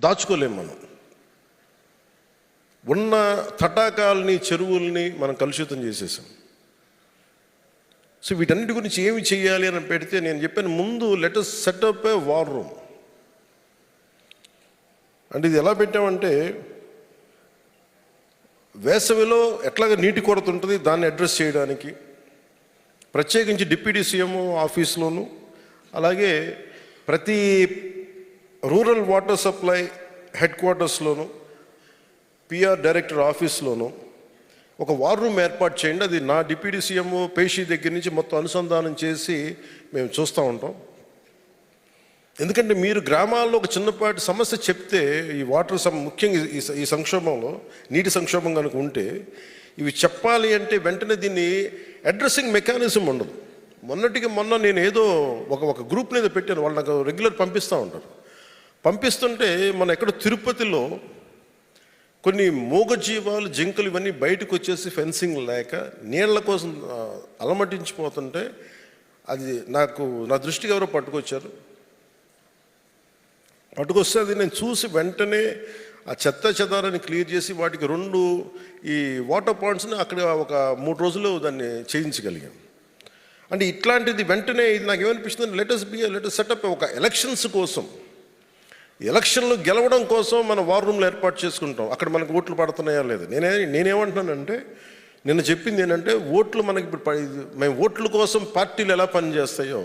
దాచుకోలేము. మనం ఉన్న తటాకాలని, చెరువుల్ని మనం కలుషితం చేసేసాం. సో వీటన్నిటి గురించి ఏమి చేయాలి అని పెడితే నేను చెప్పాను, ముందు let us setup a war room. అంటే ఇది ఎలా పెట్టామంటే, వేసవిలో ఎట్లాగ నీటి కొరత ఉంటుంది, దాన్ని అడ్రస్ చేయడానికి ప్రత్యేకించి డిప్యూటీ సీఎం ఆఫీస్లోను, అలాగే ప్రతి రూరల్ వాటర్ సప్లై హెడ్ క్వార్టర్స్లోను, పిఆర్ డైరెక్టర్ ఆఫీస్లోను ఒక వార్ రూమ్ ఏర్పాటు చేయండి. అది నా డిప్యూటీ సీఎం పేషీ దగ్గర నుంచి మొత్తం అనుసంధానం చేసి మేము చూస్తూ ఉంటాం. ఎందుకంటే మీరు గ్రామాల్లో ఒక చిన్నపాటి సమస్య చెప్తే, ఈ వాటర్ ముఖ్యంగా ఈ సంక్షోభంలో నీటి సంక్షోభం కనుక ఉంటే, ఇవి చెప్పాలి అంటే వెంటనే దీన్ని అడ్రస్సింగ్ మెకానిజం ఉండదు. మొన్నటికి మొన్న నేను ఏదో ఒక గ్రూప్ మీద పెట్టాను, వాళ్ళు నాకు రెగ్యులర్ పంపిస్తూ ఉంటారు. పంపిస్తుంటే మన ఎక్కడ తిరుపతిలో కొన్ని మూగజీవాలు, జింకలు ఇవన్నీ బయటకు వచ్చేసి ఫెన్సింగ్ లేక నీళ్ల కోసం అలమటించిపోతుంటే, అది నా దృష్టికి ఎవరో పట్టుకొచ్చారు. పట్టుకొస్తే అది నేను చూసి వెంటనే ఆ చెదారాన్ని క్లియర్ చేసి వాటికి 2 ఈ వాటర్ పాయింట్స్ని అక్కడ ఒక 3 రోజుల్లో దాన్ని చేయించగలిగాం. అంటే ఇట్లాంటిది వెంటనే ఇది నాకు ఏమనిపిస్తుంది, లెట్ us సెటప్ ఒక ఎలక్షన్స్ కోసం, ఎలక్షన్లు గెలవడం కోసం మన వార్ రూమ్లు ఏర్పాటు చేసుకుంటాం. అక్కడ మనకు ఓట్లు పడుతున్నాయా లేదు. నేనేమంటున్నానంటే, నిన్న చెప్పింది ఏంటంటే, ఓట్లు మనకి ఇప్పుడు మేము ఓట్ల కోసం పార్టీలు ఎలా పనిచేస్తాయో,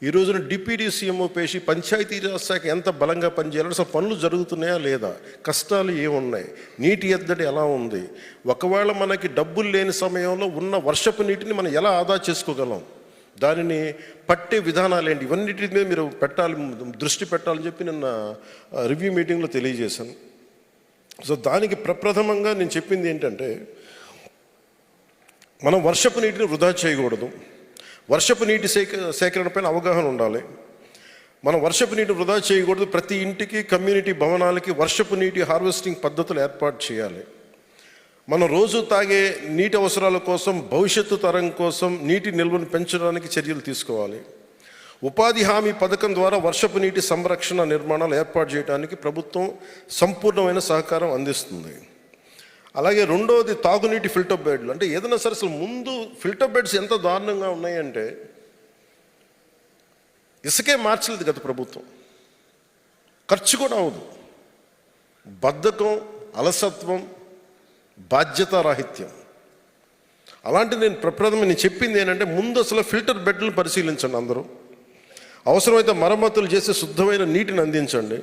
ఈ రోజున డిప్యూటీ సీఎం పేషి పంచాయతీరాజ్ శాఖ ఎంత బలంగా పనిచేయాలి, అసలు పనులు జరుగుతున్నాయా లేదా, కష్టాలు ఏమున్నాయి, నీటి ఎద్దడి ఎలా ఉంది, ఒకవేళ మనకి డబ్బులు లేని సమయంలో ఉన్న వర్షపు నీటిని మనం ఎలా ఆదా చేసుకోగలం, దానిని పట్టే విధానాలు ఏంటి, ఇవన్నిటి మీద మీరు దృష్టి పెట్టాలని చెప్పి నిన్న రివ్యూ మీటింగ్లో తెలియజేశాను. సో దానికి ప్రప్రథమంగా నేను చెప్పింది ఏంటంటే, మనం వర్షపు నీటిని వృధా చేయకూడదు. వర్షపు నీటి సేకరణ పైన అవగాహన ఉండాలి. మనం వర్షపు నీటి వృధా చేయకూడదు. ప్రతి ఇంటికి, కమ్యూనిటీ భవనాలకి వర్షపు నీటి హార్వెస్టింగ్ పద్ధతులు ఏర్పాటు చేయాలి. మనం రోజు తాగే నీటి అవసరాల కోసం, భవిష్యత్తు తరం కోసం నీటి నిల్వను పెంచడానికి చర్యలు తీసుకోవాలి. ఉపాధి హామీ పథకం ద్వారా వర్షపు నీటి సంరక్షణ నిర్మాణాలు ఏర్పాటు చేయడానికి ప్రభుత్వం సంపూర్ణమైన సహకారం అందిస్తుంది. అలాగే రెండవది తాగునీటి ఫిల్టర్ బెడ్లు. అంటే ఏదైనా సరే, అసలు ముందు ఫిల్టర్ బెడ్స్ ఎంత దారుణంగా ఉన్నాయంటే, ఇసుకే మార్చలేదు గత ప్రభుత్వం, ఖర్చు కూడా అవదు. బద్ధకం, అలసత్వం, బాధ్యతారాహిత్యం. అలాంటి నేను చెప్పింది ఏంటంటే, ముందు అసలు ఫిల్టర్ బెడ్లను పరిశీలించండి. అందరూ అవసరమైతే మరమ్మతులు చేసి శుద్ధమైన నీటిని అందించండి.